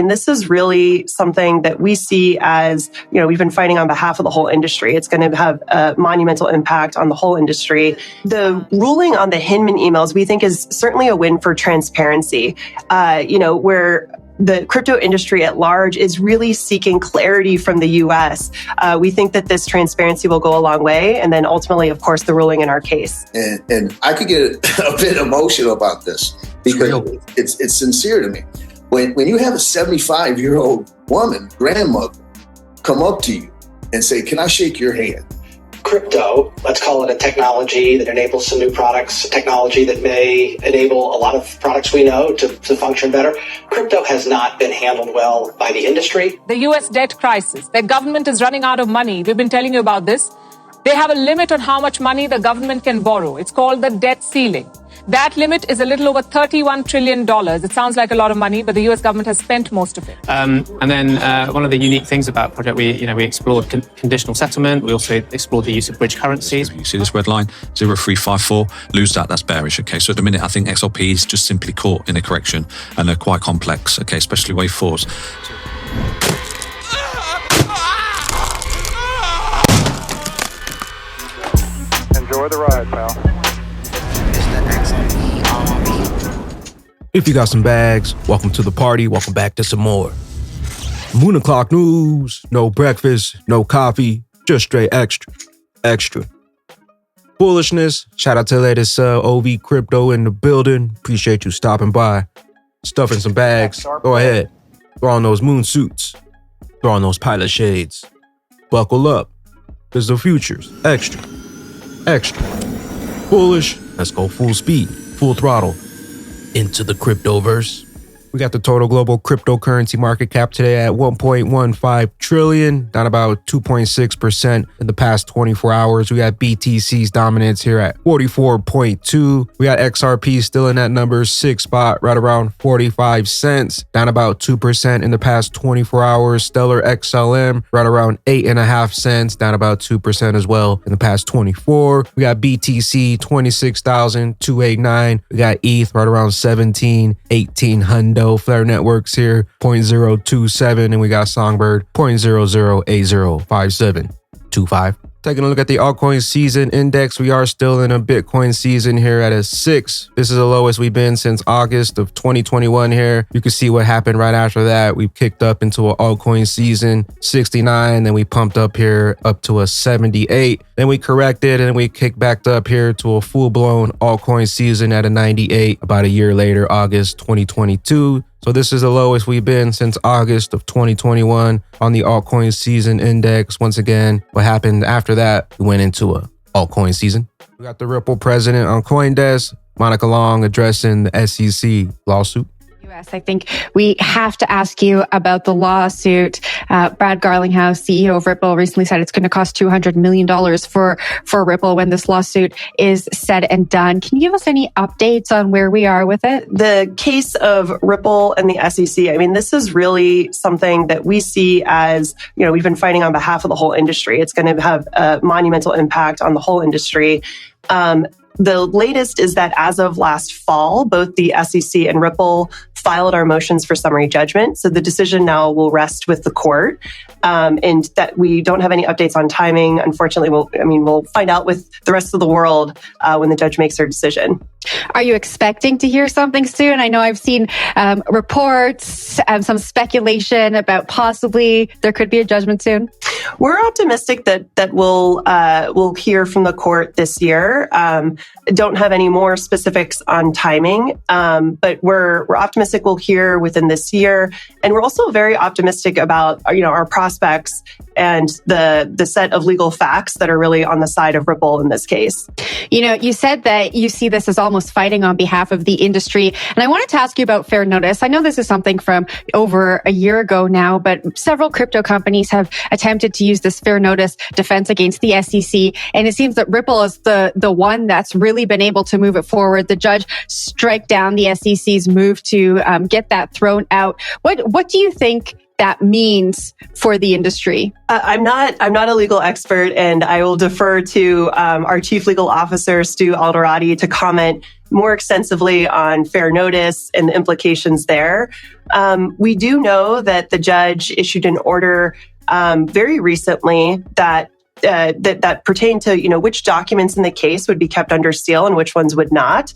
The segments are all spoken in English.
And this is really something that we see as, we've been fighting on behalf of the whole industry. It's going to have a monumental impact on the whole industry. The ruling on the Hinman emails, we think, is certainly a win for transparency, where the crypto industry at large is really seeking clarity from the U.S. We think that this transparency will go a long way. And then ultimately, of course, the ruling in our case. And I could get a bit emotional about this because it's sincere to me. When you have a 75-year-old woman, grandmother, come up to you and say, "Can I shake your hand?" Crypto, let's call it a technology that enables some new products, a technology that may enable a lot of products we know to function better. Crypto has not been handled well by the industry. The US debt crisis, their government is running out of money. We've been telling you about this. They have a limit on how much money the government can borrow. It's called the debt ceiling. That limit is a little over $31 trillion. It sounds like a lot of money, but the US government has spent most of it. And then one of the unique things about the project, we explored conditional settlement. We also explored the use of bridge currencies. You see this red line, 0354, lose that's bearish. Okay, so at the minute, I think XRP is just simply caught in a correction and they're quite complex, okay, especially wave fours. Enjoy the ride, pal. If you got some bags, welcome to the party. Welcome back to some more Moon o'clock news. No breakfast, no coffee, just straight extra. Bullishness. Shout out to the latest OV Crypto in the building. Appreciate you stopping by. Stuffing some bags. Go ahead. Throw on those moon suits. Throw on those pilot shades. Buckle up. Because the future's extra. Bullish. Let's go full speed, full throttle into the cryptoverse. We got the total global cryptocurrency market cap today at 1.15 trillion, down about 2.6% in the past 24 hours. We got BTC's dominance here at 44.2. We got XRP still in that number 6 spot, right around 45 cents, down about 2% in the past 24 hours. Stellar XLM, right around 8.5 cents, down about 2% as well in the past 24. We got BTC, 26,289. We got ETH, right around 1800. Flare Networks here, 0.027, and we got Songbird, 0.00805725. Taking a look at the altcoin season index, we are still in a Bitcoin season here at a 6. This is the lowest we've been since August of 2021 here. You can see what happened right after that. We kicked up into an altcoin season, 69, then we pumped up here up to a 78. Then we corrected and we kicked back up here to a full-blown altcoin season at a 98 about a year later, August 2022. So this is the lowest we've been since August of 2021 on the altcoin season index. Once again, what happened after that, we went into a altcoin season. We got the Ripple president on CoinDesk, Monica Long, addressing the SEC lawsuit. I think we have to ask you about the lawsuit. Brad Garlinghouse, CEO of Ripple, recently said it's going to cost $200 million for Ripple when this lawsuit is said and done. Can you give us any updates on where we are with it? The case of Ripple and the SEC, this is really something that we see as, we've been fighting on behalf of the whole industry. It's going to have a monumental impact on the whole industry. The latest is that as of last fall, both the SEC and Ripple filed our motions for summary judgment. So the decision now will rest with the court, and that we don't have any updates on timing. Unfortunately, we'll find out with the rest of the world when the judge makes her decision. Are you expecting to hear something soon? I know I've seen reports, some speculation about possibly there could be a judgment soon. We're optimistic that we'll hear from the court this year. Don't have any more specifics on timing, but we're optimistic we'll hear within this year, and we're also very optimistic about our prospects and the set of legal facts that are really on the side of Ripple in this case. You said that you see this as almost fighting on behalf of the industry, and I wanted to ask you about fair notice. I know this is something from over a year ago now, but several crypto companies have attempted to use this fair notice defense against the SEC, and it seems that Ripple is the one that's really been able to move it forward. The judge struck down the SEC's move to get that thrown out. What do you think that means for the industry? I'm not a legal expert, and I will defer to our chief legal officer, Stu Alderati, to comment more extensively on fair notice and the implications there. We do know that the judge issued an order very recently that pertain to, which documents in the case would be kept under seal and which ones would not.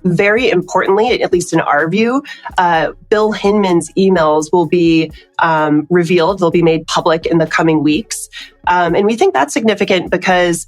Very importantly, at least in our view, Bill Hinman's emails will be revealed. They'll be made public in the coming weeks. And we think that's significant because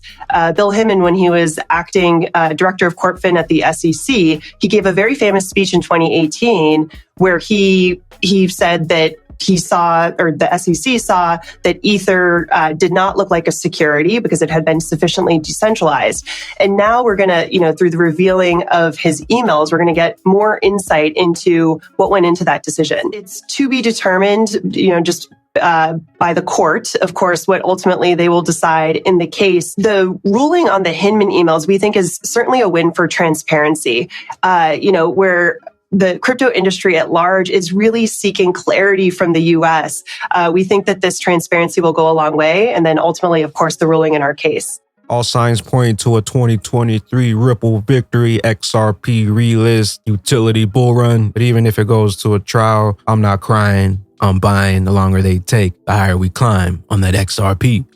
Bill Hinman, when he was acting director of CorpFin at the SEC, he gave a very famous speech in 2018 where he said that he saw, or the SEC saw, that Ether did not look like a security because it had been sufficiently decentralized. And now we're going to, through the revealing of his emails, we're going to get more insight into what went into that decision. It's to be determined, just by the court, of course, what ultimately they will decide in the case. The ruling on the Hinman emails, we think, is certainly a win for transparency, where the crypto industry at large is really seeking clarity from the U.S. We think that this transparency will go a long way. And then ultimately, of course, the ruling in our case. All signs point to a 2023 Ripple victory, XRP relist, utility bullrun. But even if it goes to a trial, I'm not crying. I'm buying. The longer they take, the higher we climb on that XRP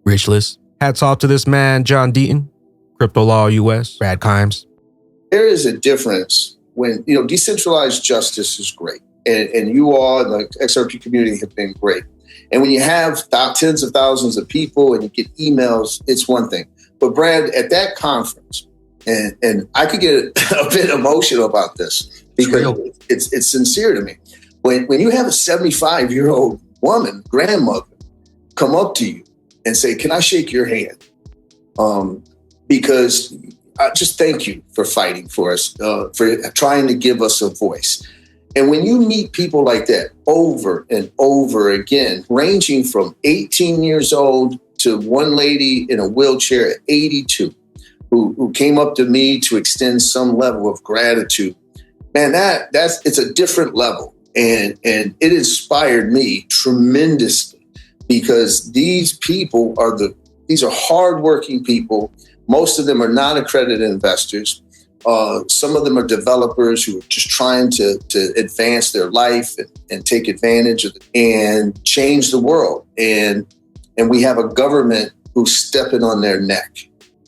rich list. Hats off to this man, John Deaton, Crypto Law US, Brad Kimes. There is a difference when, decentralized justice is great. And you all in the XRP community have been great. And when you have tens of thousands of people and you get emails, it's one thing. But Brad, at that conference, and I could get a bit emotional about this because it's sincere to me. When you have a 75-year-old woman, grandmother, come up to you and say, "Can I shake your hand?" Because just thank you for fighting for us, for trying to give us a voice. And when you meet people like that over and over again, ranging from 18 years old to one lady in a wheelchair at 82, who came up to me to extend some level of gratitude, man, it's a different level. And it inspired me tremendously because these people these are hardworking people. Most of them are non-accredited investors. Some of them are developers who are just trying to advance their life and take advantage of it and change the world. And we have a government who's stepping on their neck,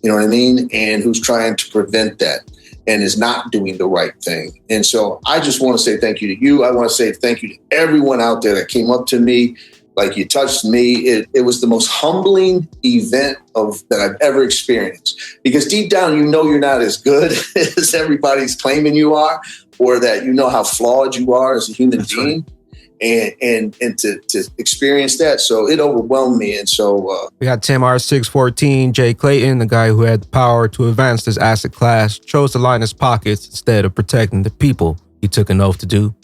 you know what I mean? And who's trying to prevent that and is not doing the right thing. And so I just want to say thank you to you. I want to say thank you to everyone out there that came up to me. Like, you touched me. It was the most humbling event that I've ever experienced. Because deep down, you're not as good as everybody's claiming you are, or that how flawed you are as a human being. And to experience that, so it overwhelmed me. And so we got Tim R614, Jay Clayton, the guy who had the power to advance this asset class, chose to line his pockets instead of protecting the people he took an oath to do.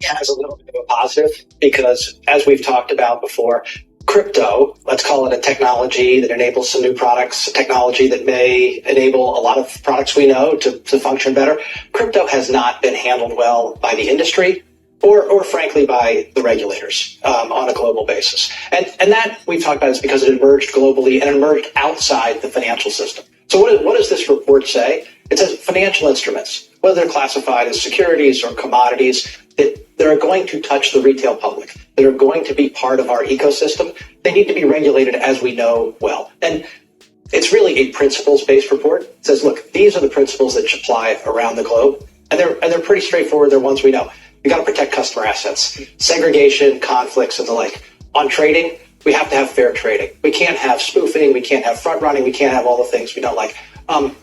Has a little bit of a positive because, as we've talked about before, crypto, let's call it a technology that enables some new products, a technology that may enable a lot of products we know to function better. Crypto has not been handled well by the industry or frankly by the regulators on a global basis. And that we've talked about is because it emerged globally and emerged outside the financial system. So what does this report say? It says financial instruments, whether they're classified as securities or commodities, that are going to touch the retail public, that are going to be part of our ecosystem, they need to be regulated as we know well. And it's really a principles-based report. It says, look, these are the principles that should apply around the globe. And they're pretty straightforward. They're ones we know. You got to protect customer assets, segregation, conflicts, and the like. On trading, we have to have fair trading. We can't have spoofing. We can't have front running. We can't have all the things we don't like.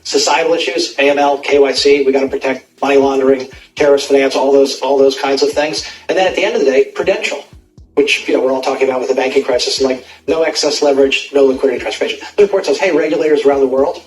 Societal issues, AML, KYC, we got to protect money laundering, terrorist finance, all those kinds of things. And then at the end of the day, prudential, which we're all talking about with the banking crisis, and like no excess leverage, no liquidity transformation. The report says, hey, regulators around the world,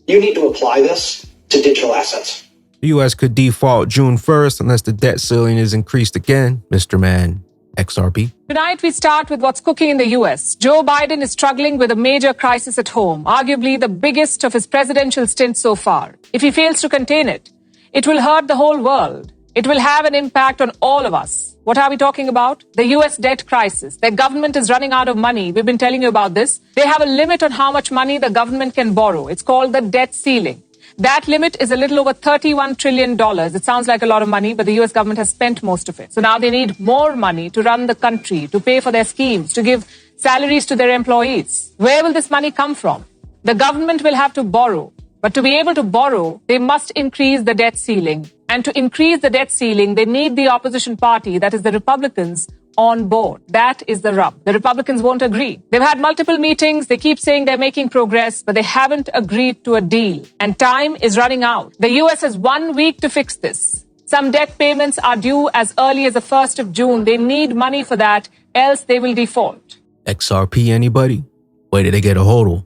you need to apply this to digital assets. The U.S. could default June 1st unless the debt ceiling is increased again, Mr. Man. XRP. Tonight, we start with what's cooking in the US. Joe Biden is struggling with a major crisis at home, arguably the biggest of his presidential stint so far. If he fails to contain it, it will hurt the whole world. It will have an impact on all of us. What are we talking about? The US debt crisis. Their government is running out of money. We've been telling you about this. They have a limit on how much money the government can borrow. It's called the debt ceiling. That limit is a little over $31 trillion. It sounds like a lot of money, but the US government has spent most of it. So now they need more money to run the country, to pay for their schemes, to give salaries to their employees. Where will this money come from? The government will have to borrow. But to be able to borrow, they must increase the debt ceiling. And to increase the debt ceiling, they need the opposition party, that is the Republicans, on board. That is the rub. The Republicans won't agree. They've had multiple meetings. They keep saying they're making progress, but they haven't agreed to a deal. And time is running out. The US has 1 week to fix this. Some debt payments are due as early as the 1st of June. They need money for that, else they will default. XRP anybody? Where did they get a HODL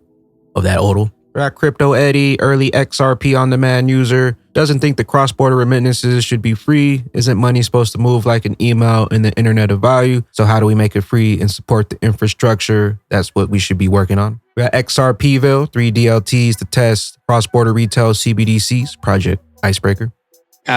of that HODL? Got Crypto Eddie, early XRP on-demand user, doesn't think the cross-border remittances should be free. Isn't money supposed to move like an email in the internet of value? So how do we make it free and support the infrastructure? That's what we should be working on. We got XRPville, 3 DLTs to test cross-border retail CBDCs, Project Icebreaker.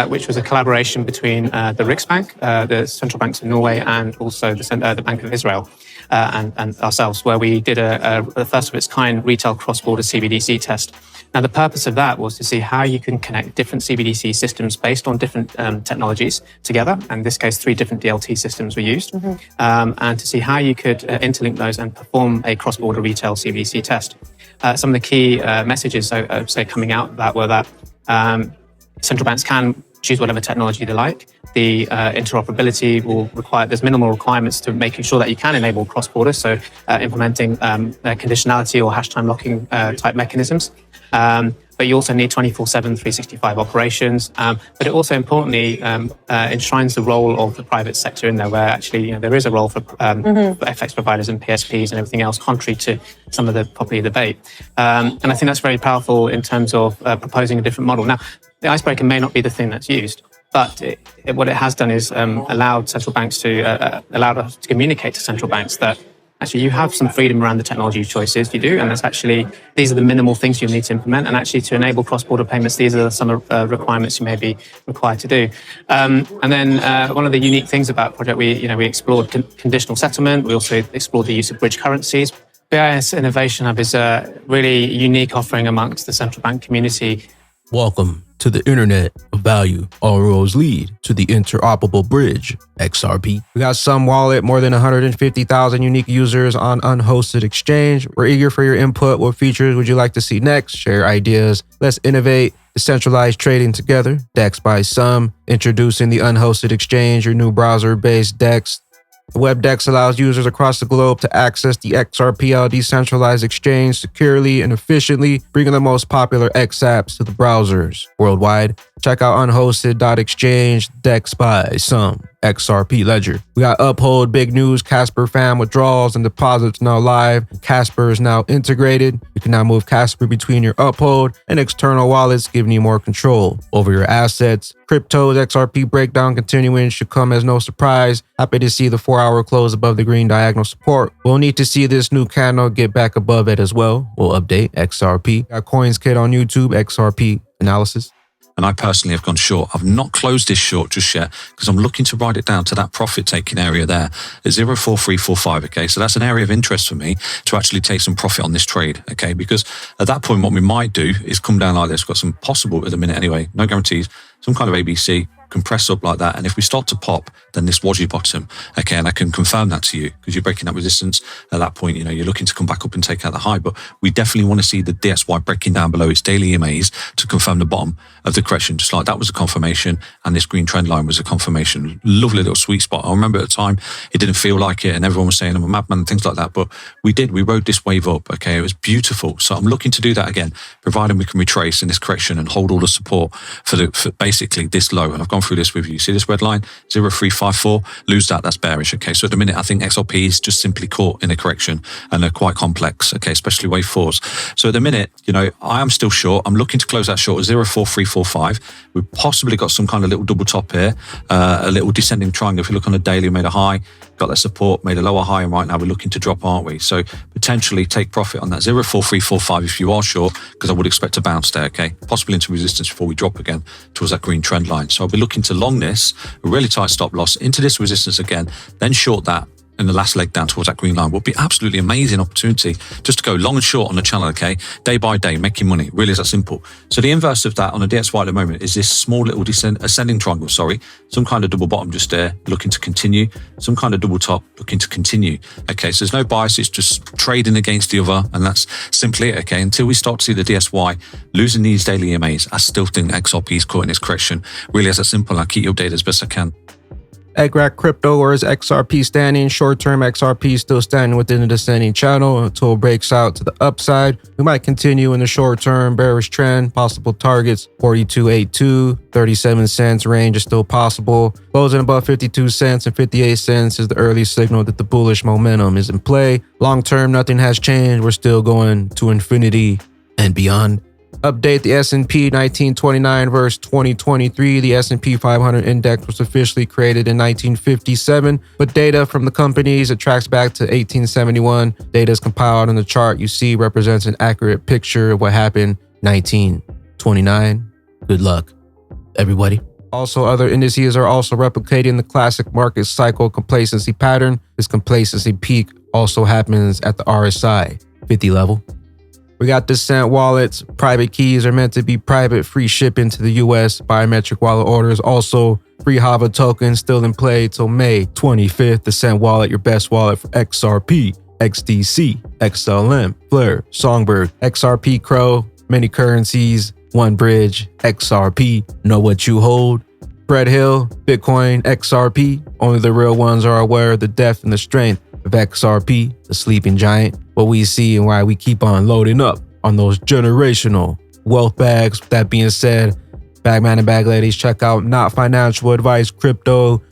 Which was a collaboration between the Riksbank, the central banks of Norway, and also the Bank of Israel and ourselves, where we did a first of its kind retail cross-border CBDC test. Now, the purpose of that was to see how you can connect different CBDC systems based on different technologies together. And in this case, 3 different DLT systems were used, and to see how you could interlink those and perform a cross-border retail CBDC test. Some of the key messages, coming out of that were that central banks can choose whatever technology they like. The interoperability will require, there's minimal requirements to making sure that you can enable cross-border, so implementing conditionality or hash time locking type mechanisms. But you also need 24/7, 365 operations. But it also importantly enshrines the role of the private sector in there, where actually there is a role for FX providers and PSPs and everything else, contrary to some of the popular debate. And I think that's very powerful in terms of proposing a different model. Now, the icebreaker may not be the thing that's used, but what it has done is allowed central banks to allowed us to communicate to central banks that actually you have some freedom around the technology choices you do, and that's actually, these are the minimal things you need to implement, and actually to enable cross-border payments, these are some requirements you may be required to do. And then one of the unique things about Project, we explored conditional settlement. We also explored the use of bridge currencies. BIS Innovation Hub is a really unique offering amongst the central bank community. Welcome to the internet of value. All roads lead to the interoperable bridge, XRP. We got Xumm Wallet, more than 150,000 unique users on unhosted exchange. We're eager for your input. What features would you like to see next? Share ideas. Let's innovate. Decentralized trading together. DEX by Xumm. Introducing the unhosted exchange, your new browser-based DEX. The WebDex allows users across the globe to access the XRPL decentralized exchange securely and efficiently, bringing the most popular X apps to the browsers worldwide. Check out unhosted.exchange, DEX by Xumm, XRP Ledger. We got Uphold, big news, Casper fam withdrawals and deposits now live. Casper is now integrated. You can now move Casper between your Uphold and external wallets, giving you more control over your assets. Crypto's XRP breakdown continuing should come as no surprise. Happy to see the 4-hour close above the green diagonal support. We'll need to see this new candle get back above it as well. We'll update XRP. Got Coins Kit on YouTube, XRP analysis. And I personally have gone short. I've not closed this short just yet because I'm looking to ride it down to that profit-taking area there at 0.4345, okay? So that's an area of interest for me to actually take some profit on this trade, okay? Because at that point, what we might do is come down like this. Got some possible at the minute anyway, no guarantees, some kind of ABC, compress up like that. And if we start to pop, then this was your bottom, okay? And I can confirm that to you because you're breaking that resistance at that point. You're looking to come back up and take out the high, but we definitely want to see the DSY breaking down below its daily EMAs to confirm the bottom of the correction, just like that was a confirmation. And this green trend line was a confirmation. Lovely little sweet spot. I remember at the time, it didn't feel like it and everyone was saying I'm a madman and things like that, but we rode this wave up, okay? It was beautiful. So I'm looking to do that again, providing we can retrace in this correction and hold all the support for basically this low. And I've gone through this with you. See this red line, 0.354, lose that, that's bearish, okay? So at the minute, I think XRP is just simply caught in a correction and they're quite complex, okay, especially wave 4s. So at the minute, I am still short. I'm looking to close that short at 0.4345. We've possibly got some kind of little double top here, a little descending triangle. If you look on the daily, we made a high, got that support, made a lower high, and right now we're looking to drop, aren't we? So potentially take profit on that 0.4345 if you are short, because I would expect a bounce there, okay? Possibly into resistance before we drop again towards that green trend line. So I'll be looking to long this, a really tight stop loss, into this resistance again, then short that, in the last leg down towards that green line would be absolutely amazing opportunity just to go long and short on the channel, okay? Day by day, making money. Really is that simple. So the inverse of that on the DXY at the moment is this small little ascending triangle, some kind of double bottom just there, looking to continue, some kind of double top, looking to continue. Okay, so there's no bias, it's just trading against the other, and that's simply it, okay? Until we start to see the DSY losing these daily EMAs, I still think XRP is caught in its correction. Really is that simple. I'll keep you updated as best I can. XRP Crypto, or is XRP standing? Short-term XRP still standing within the descending channel until it breaks out to the upside. We might continue in the short-term bearish trend. Possible targets 42.82, 37 cents range is still possible. Closing above 52 cents and 58 cents is the early signal that the bullish momentum is in play. Long-term, nothing has changed. We're still going to infinity and beyond. Update the S&P 1929 versus 2023. The S&P 500 index was officially created in 1957, but data from the companies it tracks back to 1871. Data is compiled on the chart you see represents an accurate picture of what happened 1929. Good luck, everybody. Also, other indices are also replicating the classic market cycle complacency pattern. This complacency peak also happens at the RSI 50 level. We got DCENT wallets. Private keys are meant to be private, free shipping to the US. Biometric wallet orders. Also, free HAVA tokens still in play till May 25th. DCENT wallet, your best wallet for XRP, XDC, XLM, Flare, Songbird, XRP Crow, many currencies, one bridge, XRP, know what you hold. Fred Hill, Bitcoin, XRP. Only the real ones are aware of the depth and the strength of XRP, the sleeping giant. What we see and why we keep on loading up on those generational wealth bags. With that being said, Bagman and Bag Ladies, check out Not Financial Advice Crypto,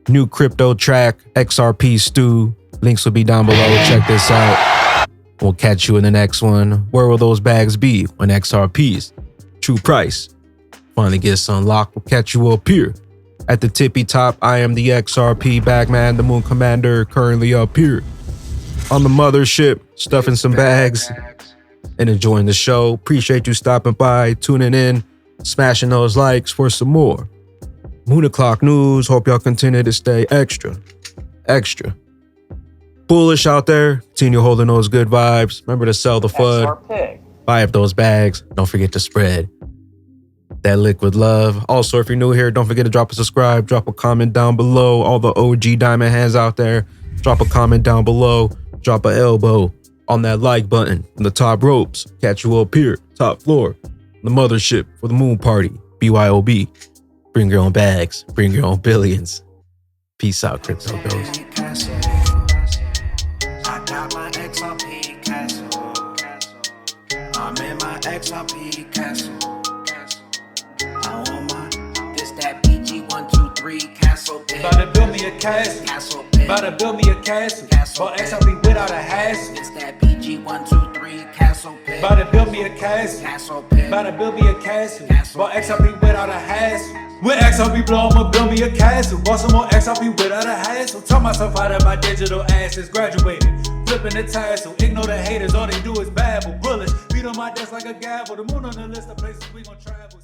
new crypto track, XRP Stew. Links will be down below. Check this out. We'll catch you in the next one. Where will those bags be when XRP's true price finally gets unlocked? We'll catch you up here at the tippy top. I am the XRP Bagman, the Moon Commander, currently up here on the mothership, stuffing some bags and enjoying the show. Appreciate you stopping by, tuning in, smashing those likes for some more Moon O'Clock news. Hope y'all continue to stay extra bullish out there. Continue holding those good vibes. Remember to sell the FUD. Buy up those bags. Don't forget to spread that liquid love. Also, if you're new here, don't forget to drop a subscribe, drop a comment down below. All the OG diamond hands out there, drop a comment down below. Drop an elbow on that like button from the top ropes. Catch you up here, top floor, the mothership for the moon party. BYOB. Bring your own bags, bring your own billions. Peace out, crypto ghosts. I got my XRP castle. I'm in my XRP castle. I want my, this that BG123 castle. About to build me a castle. About to build me a castle. For XRP without a hassle. It's that BG123 castle. About to build me a castle. About to build me a castle. For XRP without a hassle. When XRP blow, I'ma build me a castle. Bought some more XRP without a hassle. Taught myself out of my digital asses. Graduated, flipping the tassel. Ignore the haters, all they do is babble. Bullets, beat on my desk like a gavel. The moon on the list of places we gon' travel.